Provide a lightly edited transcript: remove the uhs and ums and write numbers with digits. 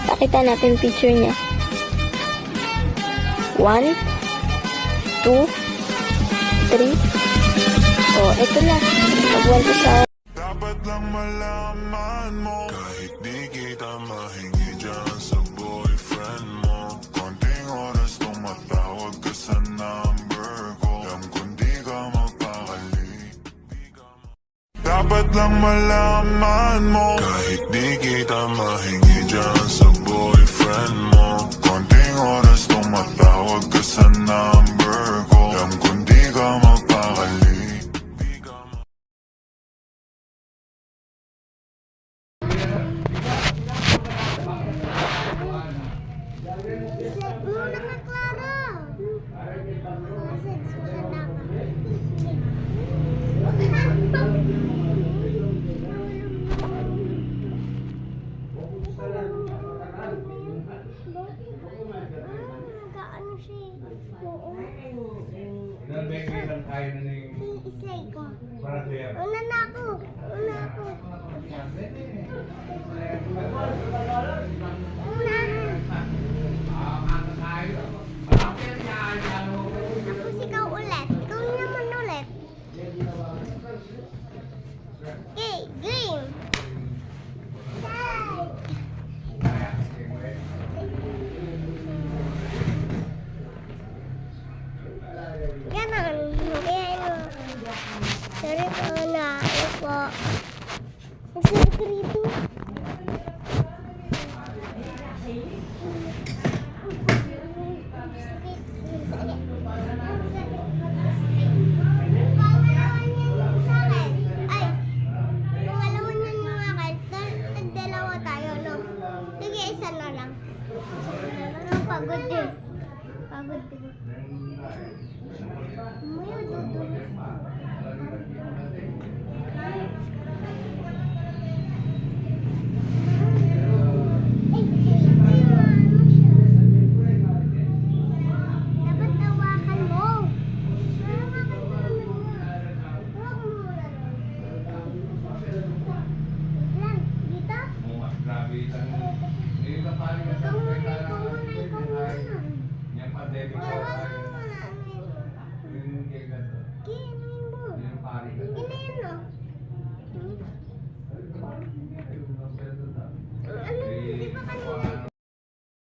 Pakita natin picture niya. 1, 2, 3. Oh, ito na. Mag-1 to sa... Dapat lang malaman mo, kahit di kita mahingi dyan sa boyfriend mo. Konting oras tumatawag ka sa number ko. Alam kung di ka magpakali. Dapat lang malaman mo, kahit di kita mahingi dyan sa boyfriend mo. Konting oras tumatawag ka sa number ko. Alam kung di ka magpakali. Una na ako. Una ako. Tapos ikaw ulit. Ikaw naman ulit. Okay, game. Ganon. Kaya sorry po na. Ano po. Magsabi ko rito. Pagod din. Pagod din. May dudulas. Dapat tawakan mo. Lan, dito? Ikaw muna.